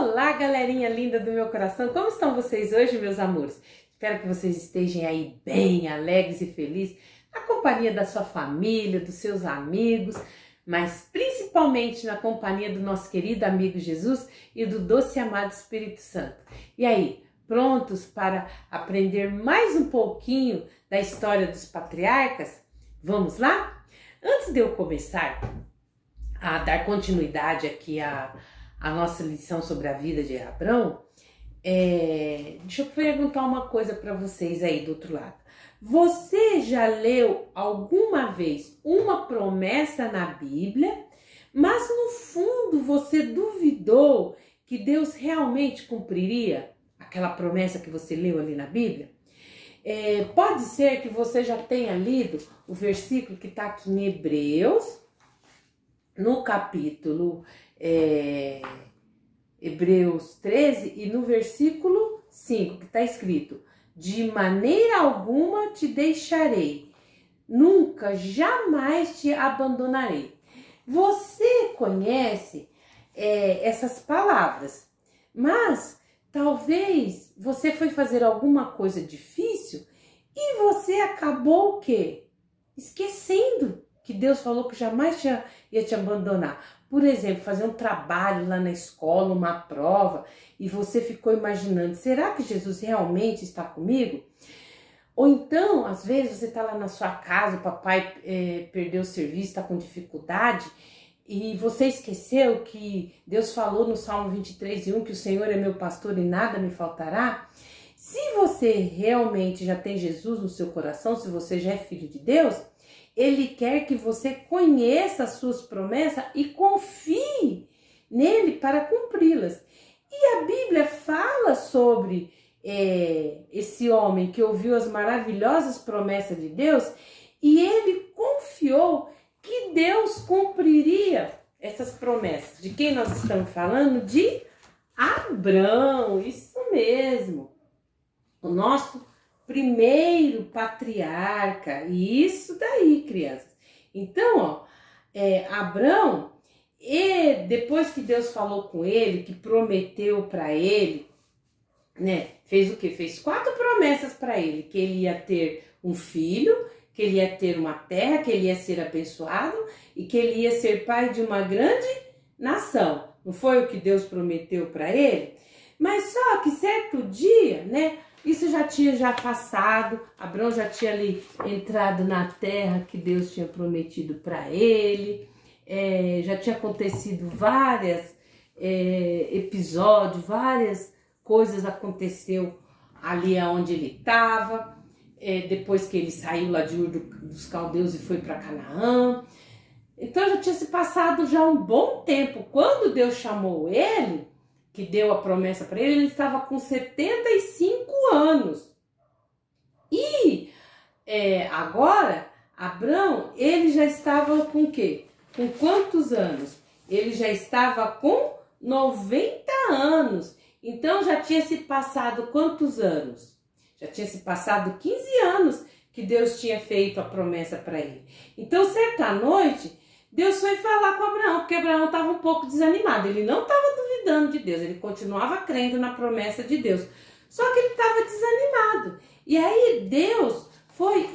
Olá, galerinha linda do meu coração, como estão vocês hoje, meus amores? Espero que vocês estejam aí bem, alegres e felizes, na companhia da sua família, dos seus amigos, mas principalmente na companhia do nosso querido amigo Jesus e do doce e amado Espírito Santo. E aí, prontos para aprender mais um pouquinho da história dos patriarcas? Vamos lá? Antes de eu começar a dar continuidade aqui a nossa lição sobre a vida de Abrão, deixa eu perguntar uma coisa para vocês aí do outro lado. Você já leu alguma vez uma promessa na Bíblia, mas no fundo você duvidou que Deus realmente cumpriria aquela promessa que você leu ali na Bíblia? Pode ser que você já tenha lido o versículo que está aqui em Hebreus, no capítulo Hebreus 13 e no versículo 5, que está escrito: de maneira alguma te deixarei, nunca, jamais te abandonarei. Você conhece essas palavras, mas talvez você foi fazer alguma coisa difícil e você acabou o quê? Esquecendo que Deus falou que jamais ia te abandonar. Por exemplo, fazer um trabalho lá na escola, uma prova, e você ficou imaginando, será que Jesus realmente está comigo? Ou então, às vezes, você está lá na sua casa, o papai perdeu o serviço, está com dificuldade, e você esqueceu que Deus falou no Salmo 23:1 que o Senhor é meu pastor e nada me faltará? Se você realmente já tem Jesus no seu coração, se você já é filho de Deus, Ele quer que você conheça as suas promessas e confie nele para cumpri-las. E a Bíblia fala sobre esse homem que ouviu as maravilhosas promessas de Deus e ele confiou que Deus cumpriria essas promessas. De quem nós estamos falando? De Abrão, isso mesmo. O nosso primeiro patriarca, e isso daí, crianças. Então, Abrão, depois que Deus falou com ele, que prometeu para ele, né, fez o quê? Fez 4 promessas para ele, que ele ia ter um filho, que ele ia ter uma terra, que ele ia ser abençoado e que ele ia ser pai de uma grande nação. Não foi o que Deus prometeu para ele? Mas só que certo dia, né, isso já tinha passado, Abrão já tinha ali entrado na terra que Deus tinha prometido para ele, já tinha acontecido vários episódios, várias coisas aconteceu ali onde ele estava, depois que ele saiu lá de Ur dos Caldeus e foi para Canaã. Então já tinha se passado já um bom tempo. Quando Deus chamou ele, que deu a promessa para ele, ele estava com 75 anos. E agora, Abrão, ele já estava com o quê? Com quantos anos? Ele já estava com 90 anos. Então, já tinha se passado quantos anos? Já tinha se passado 15 anos que Deus tinha feito a promessa para ele. Então, certa noite, Deus foi falar com Abraão, porque Abraão estava um pouco desanimado. Ele não estava duvidando de Deus, ele continuava crendo na promessa de Deus. Só que ele estava desanimado. E aí Deus foi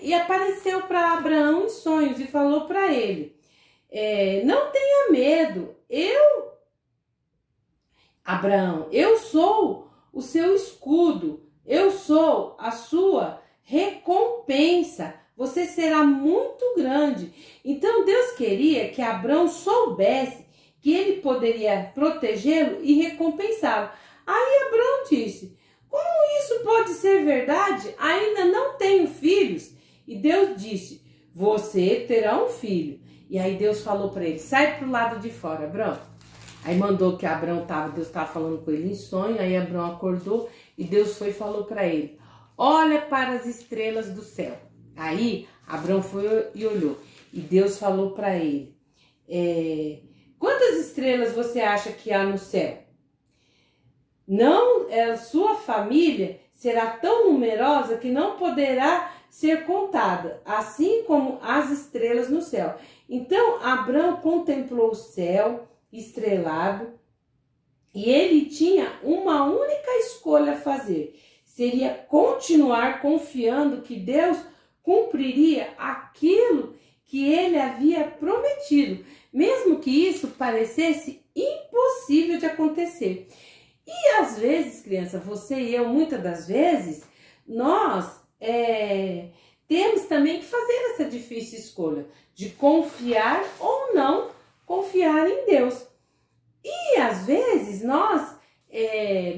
e apareceu para Abraão em sonhos e falou para ele: não tenha medo, Abraão, eu sou o seu escudo, eu sou a sua recompensa. Você será muito grande. Então Deus queria que Abrão soubesse que ele poderia protegê-lo e recompensá-lo. Aí Abrão disse: como isso pode ser verdade? Ainda não tenho filhos. E Deus disse: você terá um filho. E aí Deus falou para ele: sai para o lado de fora, Abrão. Aí mandou que Deus estava falando com ele em sonho. Aí Abrão acordou e Deus foi e falou para ele: olha para as estrelas do céu. Aí Abrão foi e olhou, e Deus falou para ele: quantas estrelas você acha que há no céu? Não, sua família será tão numerosa que não poderá ser contada, assim como as estrelas no céu. Então Abrão contemplou o céu estrelado E ele tinha uma única escolha a fazer. Seria continuar confiando que Deus cumpriria aquilo que ele havia prometido, mesmo que isso parecesse impossível de acontecer. E às vezes, criança, você e eu, muitas das vezes, nós temos também que fazer essa difícil escolha de confiar ou não confiar em Deus. E às vezes nós,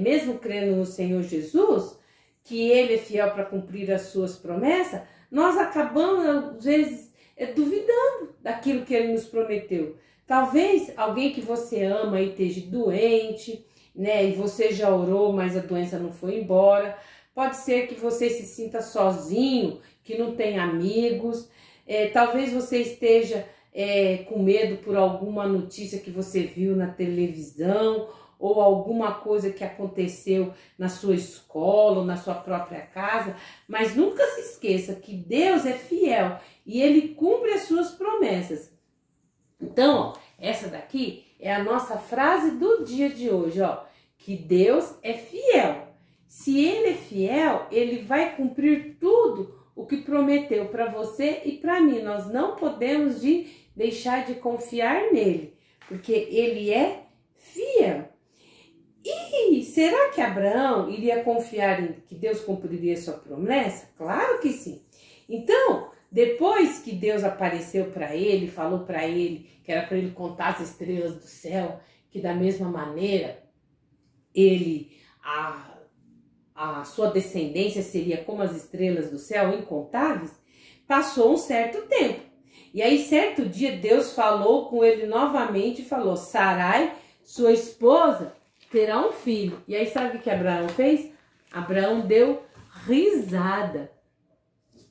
mesmo crendo no Senhor Jesus, que Ele é fiel para cumprir as suas promessas, nós acabamos, às vezes, duvidando daquilo que Ele nos prometeu. Talvez alguém que você ama e esteja doente, né? E você já orou, mas a doença não foi embora. Pode ser que você se sinta sozinho, que não tem amigos. Talvez você esteja com medo por alguma notícia que você viu na televisão ou alguma coisa que aconteceu na sua escola ou na sua própria casa. Mas nunca se esqueça que Deus é fiel e Ele cumpre as suas promessas. Então, ó, essa daqui é a nossa frase do dia de hoje, ó, que Deus é fiel. Se Ele é fiel, Ele vai cumprir tudo o que prometeu para você e para mim. Nós não podemos deixar de confiar nele, porque Ele é fiel. E será que Abraão iria confiar em que Deus cumpriria sua promessa? Claro que sim. Então, depois que Deus apareceu para ele, falou para ele que era para ele contar as estrelas do céu, que da mesma maneira a sua descendência seria como as estrelas do céu, incontáveis, passou um certo tempo. E aí, certo dia, Deus falou com ele novamente e falou: Sarai, sua esposa, terá um filho. E aí, sabe o que Abraão fez? Abraão deu risada.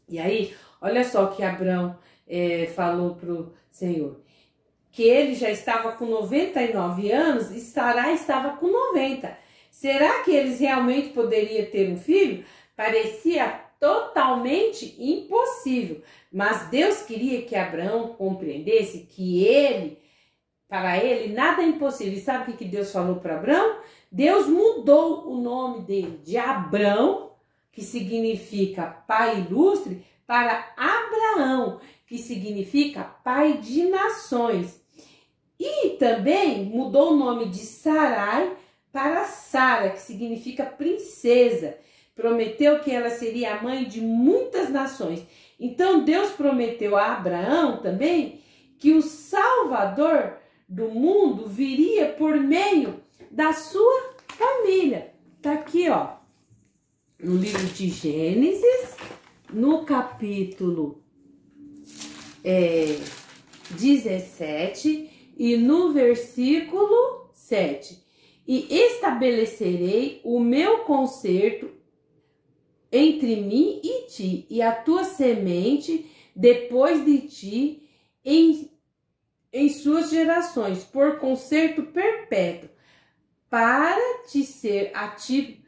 E aí, olha só o que Abraão falou para o Senhor. Que ele já estava com 99 anos e Sarai estava com 90. Será que eles realmente poderiam ter um filho? Parecia totalmente impossível. Mas Deus queria que Abraão compreendesse que para ele, nada é impossível. E sabe o que Deus falou para Abraão? Deus mudou o nome dele de Abrão, que significa pai ilustre, para Abraão, que significa pai de nações. E também mudou o nome de Sarai para Sara, que significa princesa. Prometeu que ela seria a mãe de muitas nações. Então Deus prometeu a Abraão também que o Salvador do mundo viria por meio da sua família. Tá aqui, ó, no livro de Gênesis, no capítulo 17 e no versículo 7. E estabelecerei o meu concerto entre mim e ti, e a tua semente depois de ti em suas gerações, por concerto perpétuo, para te ser a ti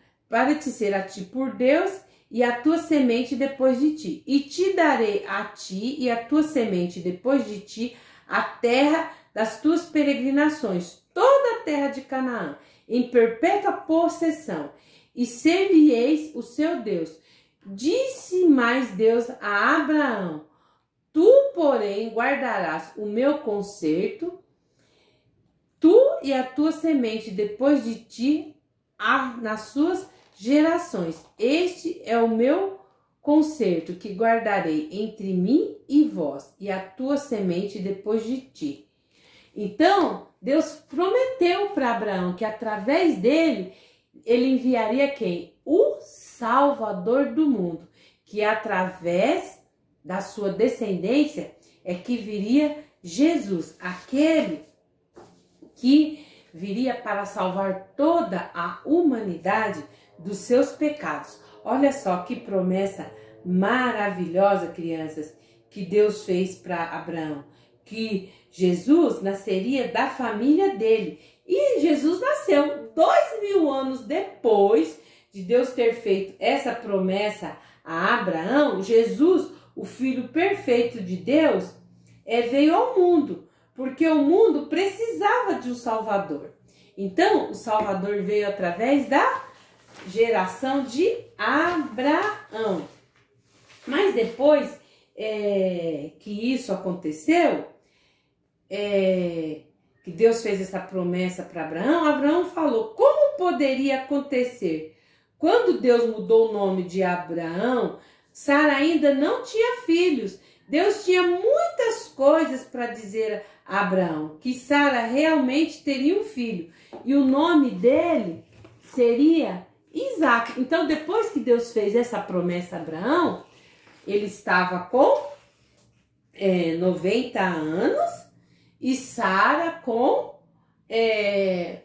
por Deus, e a tua semente depois de ti. E te darei a ti e a tua semente depois de ti a terra das tuas peregrinações, toda a terra de Canaã, em perpétua possessão, e ser-lhe-eis o seu Deus. Disse mais Deus a Abraão: tu, porém, guardarás o meu concerto, tu e a tua semente depois de ti, nas suas gerações. Este é o meu concerto que guardarei entre mim e vós, e a tua semente depois de ti. Então, Deus prometeu para Abraão que através dele, ele enviaria quem? O Salvador do mundo, que através da sua descendência é que viria Jesus, aquele que viria para salvar toda a humanidade dos seus pecados. Olha só que promessa maravilhosa, crianças, que Deus fez para Abraão, que Jesus nasceria da família dele. E Jesus nasceu 2000 anos depois de Deus ter feito essa promessa a Abraão. Jesus, o Filho perfeito de Deus, veio ao mundo, porque o mundo precisava de um Salvador. Então, o Salvador veio através da geração de Abraão. Mas depois que isso aconteceu, que Deus fez essa promessa para Abraão, Abraão falou, como poderia acontecer? Quando Deus mudou o nome de Abraão, Sara ainda não tinha filhos. Deus tinha muitas coisas para dizer a Abraão, que Sara realmente teria um filho. E o nome dele seria Isaac. Então, depois que Deus fez essa promessa a Abraão, ele estava com 90 anos e Sara com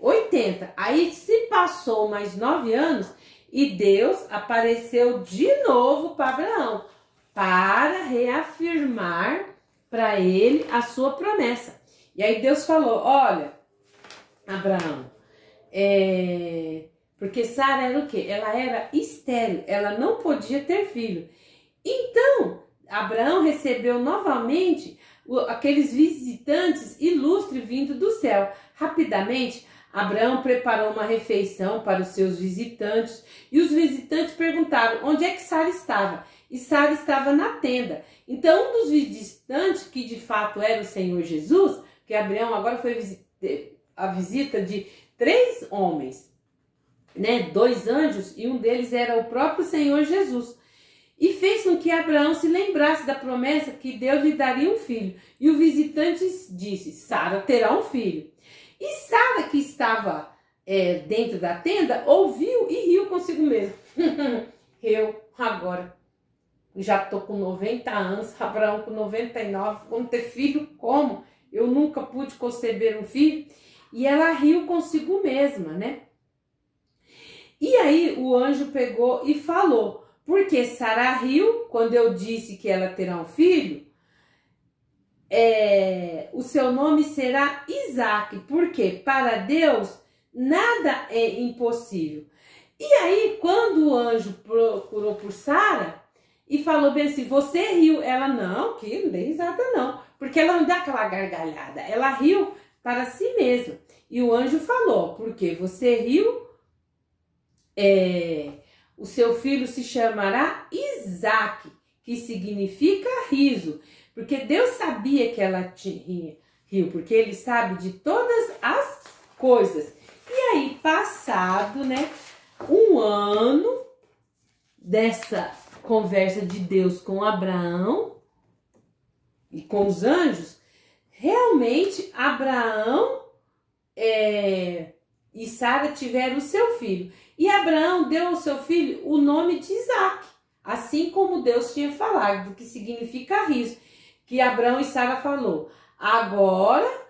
80. Aí se passou mais 9 anos e Deus apareceu de novo para Abraão, para reafirmar para ele a sua promessa. E aí Deus falou, olha, Abraão, porque Sara era o quê? Ela era estéril, ela não podia ter filho. Então, Abraão recebeu novamente aqueles visitantes ilustres vindo do céu. Rapidamente, Abraão preparou uma refeição para os seus visitantes e os visitantes perguntaram onde é que Sara estava. E Sara estava na tenda. Então, um dos visitantes, que de fato era o Senhor Jesus, que Abraão agora foi a visita de 3 homens, né? 2 anjos, e um deles era o próprio Senhor Jesus. E fez com que Abraão se lembrasse da promessa que Deus lhe daria um filho. E o visitante disse, Sara terá um filho. E Sara, que estava dentro da tenda, ouviu e riu consigo mesmo. Eu, agora, já estou com 90 anos, Abraão com 99, vamos ter filho como? Eu nunca pude conceber um filho. E ela riu consigo mesma, né? E aí o anjo pegou e falou, porque Sara riu quando eu disse que ela terá um filho, o seu nome será Isaac, porque para Deus nada é impossível. E aí quando o anjo procurou por Sara e falou bem assim, você riu? Ela, não, que não dei risada não, porque ela não dá aquela gargalhada, ela riu para si mesma. E o anjo falou, porque você riu, o seu filho se chamará Isaac, que significa riso, porque Deus sabia que ela riu, porque ele sabe de todas as coisas. E aí, passado, né, um ano dessa conversa de Deus com Abraão e com os anjos, realmente Abraão e Sara tiveram o seu filho. E Abraão deu ao seu filho o nome de Isaac, assim como Deus tinha falado, que significa riso, que Abraão e Sara falou, agora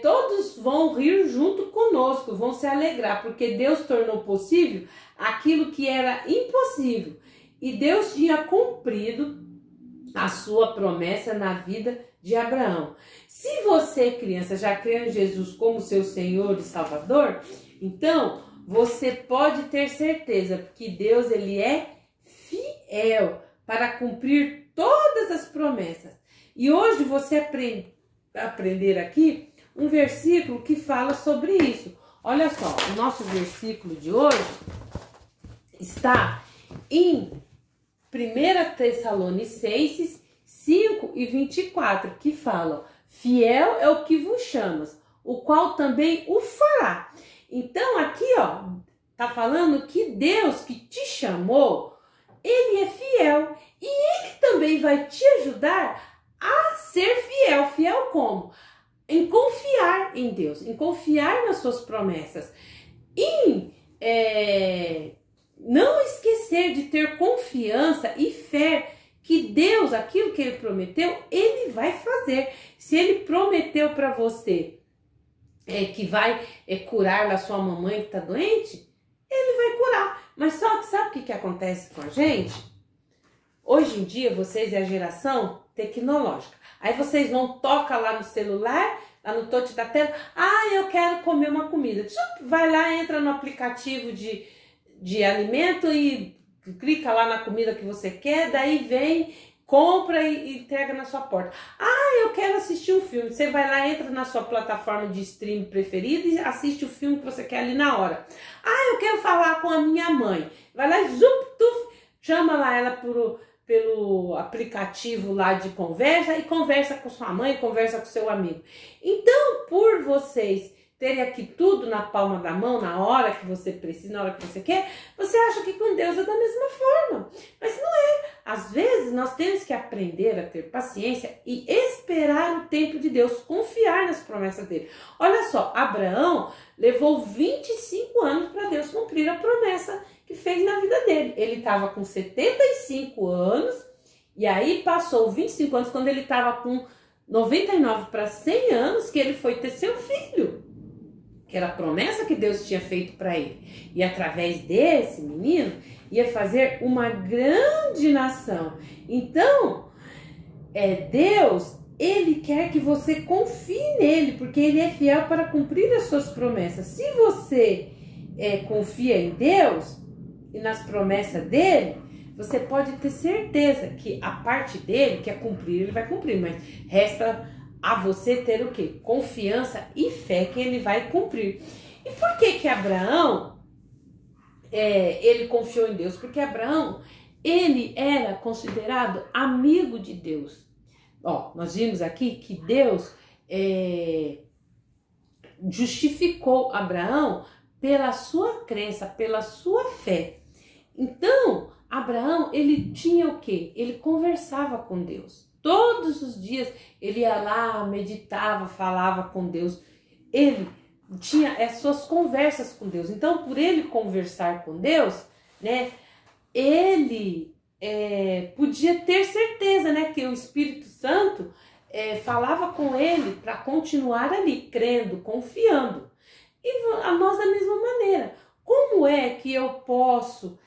todos vão rir junto conosco, vão se alegrar, porque Deus tornou possível aquilo que era impossível. E Deus tinha cumprido a sua promessa na vida de Abraão. Se você, criança, já crê em Jesus como seu Senhor e Salvador, então você pode ter certeza que Deus ele é fiel para cumprir todas as promessas. E hoje você aprender aqui um versículo que fala sobre isso. Olha só, o nosso versículo de hoje está em 1 Tessalonicenses 5:24, que fala, fiel é o que vos chamas, o qual também o fará. Então aqui, ó, tá falando que Deus que te chamou, ele é fiel e ele também vai te ajudar a ser fiel. Fiel como? Em confiar em Deus, em confiar nas suas promessas, em não esquecer de ter confiança e fé que Deus, aquilo que ele prometeu, ele vai fazer. Se ele prometeu para você que vai curar a sua mamãe que está doente, ele vai curar. Mas só que sabe o que acontece com a gente? Hoje em dia, vocês é a geração tecnológica. Aí vocês vão, toca lá no celular, lá no touch da tela, eu quero comer uma comida. Vai lá, entra no aplicativo de alimento e clica lá na comida que você quer, daí vem, compra e entrega na sua porta. Ah, eu quero assistir um filme. Você vai lá, entra na sua plataforma de stream preferida e assiste o filme que você quer ali na hora. Ah, eu quero falar com a minha mãe. Vai lá e chama lá ela pelo aplicativo lá de conversa e conversa com sua mãe, conversa com seu amigo. Então, por vocês terem aqui tudo na palma da mão, na hora que você precisa, na hora que você quer, você acha que com Deus é da mesma forma. Mas não é. Às vezes nós temos que aprender a ter paciência e esperar o tempo de Deus, confiar nas promessas dele. Olha só, Abraão levou 25 anos para Deus cumprir a promessa que fez na vida dele. Ele estava com 75 anos e aí passou 25 anos quando ele estava com 99 para 100 anos que ele foi ter seu filho. Que era a promessa que Deus tinha feito para ele. E através desse menino, ia fazer uma grande nação. Então, Deus, ele quer que você confie nele, porque ele é fiel para cumprir as suas promessas. Se você confia em Deus e nas promessas dele, você pode ter certeza que a parte dele, que é cumprir, ele vai cumprir. Mas resta a você ter o quê? Confiança e fé que ele vai cumprir. E por que Abraão, ele confiou em Deus? Porque Abraão, ele era considerado amigo de Deus. Ó, nós vimos aqui que Deus justificou Abraão pela sua crença, pela sua fé. Então, Abraão, ele tinha o quê? Ele conversava com Deus. Todos os dias ele ia lá, meditava, falava com Deus. Ele tinha as suas conversas com Deus. Então, por ele conversar com Deus, né, ele podia ter certeza, né, que o Espírito Santo falava com ele para continuar ali, crendo, confiando. E a nós da mesma maneira. Como é que eu posso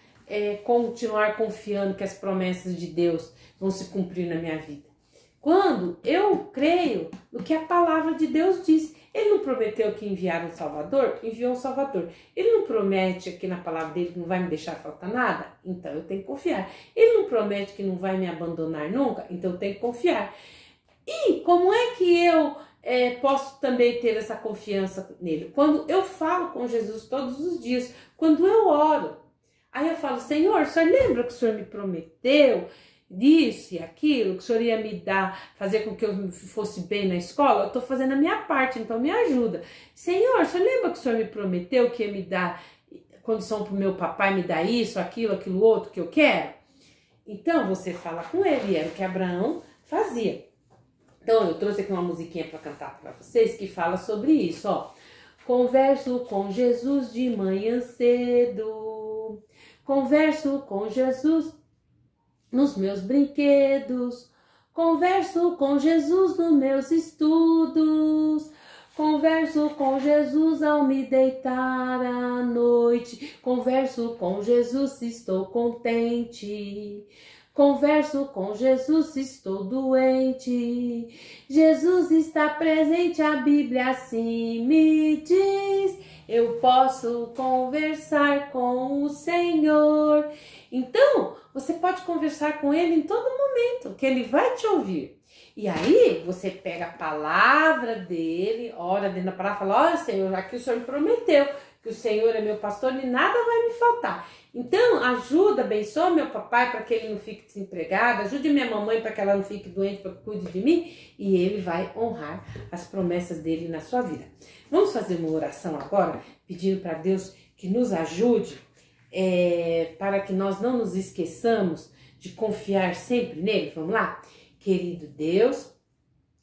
continuar confiando que as promessas de Deus vão se cumprir na minha vida? Quando eu creio no que a palavra de Deus diz. Ele não prometeu que enviar um Salvador? Enviou um Salvador. Ele não promete aqui na palavra dele que não vai me deixar faltar nada? Então eu tenho que confiar. Ele não promete que não vai me abandonar nunca? Então eu tenho que confiar. E como é que eu posso também ter essa confiança nele? Quando eu falo com Jesus todos os dias, quando eu oro. Aí eu falo, Senhor, o Senhor lembra que o Senhor me prometeu disso e aquilo, que o Senhor ia me dar, fazer com que eu fosse bem na escola? Eu estou fazendo a minha parte, então me ajuda. Senhor, o Senhor lembra que o Senhor me prometeu que ia me dar condição para o meu papai me dar isso, aquilo outro que eu quero? Então você fala com ele, e era o que Abraão fazia. Então eu trouxe aqui uma musiquinha para cantar para vocês que fala sobre isso, ó. Converso com Jesus de manhã cedo, converso com Jesus nos meus brinquedos, converso com Jesus nos meus estudos, converso com Jesus ao me deitar à noite, converso com Jesus se estou contente, converso com Jesus se estou doente. Jesus está presente, a Bíblia assim me diz, eu posso conversar com o Senhor. Então, você pode conversar com ele em todo momento, que ele vai te ouvir. E aí, você pega a palavra dele, ora dentro da palavra, fala, olha, Senhor, aqui o Senhor me prometeu que o Senhor é meu pastor e nada vai me faltar. Então, ajuda, abençoa meu papai para que ele não fique desempregado, ajude minha mamãe para que ela não fique doente, para que cuide de mim, e ele vai honrar as promessas dele na sua vida. Vamos fazer uma oração agora, pedindo para Deus que nos ajude, para que nós não nos esqueçamos de confiar sempre nele. Vamos lá? Querido Deus,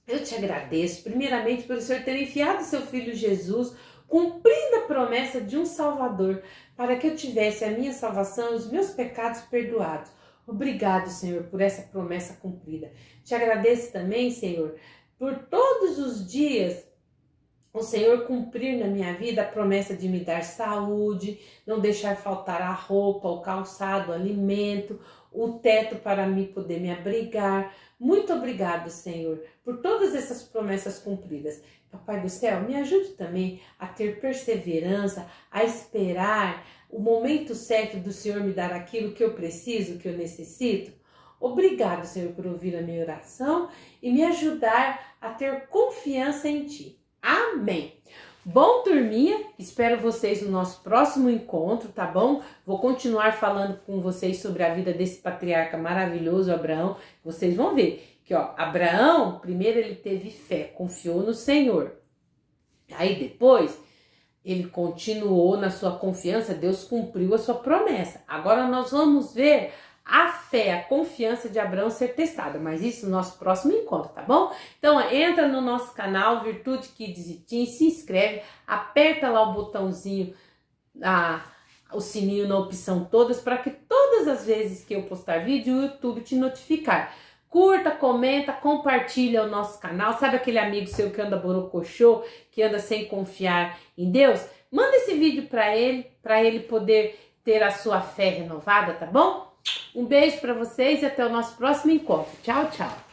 eu te agradeço primeiramente pelo Senhor ter enviado seu Filho Jesus, cumprindo a promessa de um Salvador, para que eu tivesse a minha salvação e os meus pecados perdoados. Obrigado, Senhor, por essa promessa cumprida. Te agradeço também, Senhor, por todos os dias o Senhor cumprir na minha vida a promessa de me dar saúde, não deixar faltar a roupa, o calçado, o alimento, o teto para mim poder me abrigar. Muito obrigado, Senhor, por todas essas promessas cumpridas. Papai do céu, me ajude também a ter perseverança, a esperar o momento certo do Senhor me dar aquilo que eu preciso, que eu necessito. Obrigado, Senhor, por ouvir a minha oração e me ajudar a ter confiança em Ti. Amém. Bom, turminha, espero vocês no nosso próximo encontro, tá bom? Vou continuar falando com vocês sobre a vida desse patriarca maravilhoso, Abraão. Vocês vão ver que, ó, Abraão, primeiro ele teve fé, confiou no Senhor. Aí depois, ele continuou na sua confiança, Deus cumpriu a sua promessa. Agora nós vamos ver a fé, a confiança de Abraão ser testada, mas isso no nosso próximo encontro, tá bom? Então entra no nosso canal Virtude Kids e Teens, se inscreve, aperta lá o botãozinho, o sininho na opção todas, para que todas as vezes que eu postar vídeo, o YouTube te notificar. Curta, comenta, compartilha o nosso canal. Sabe aquele amigo seu que anda borocochô, que anda sem confiar em Deus? Manda esse vídeo para ele poder ter a sua fé renovada, tá bom? Um beijo para vocês e até o nosso próximo encontro. Tchau, tchau.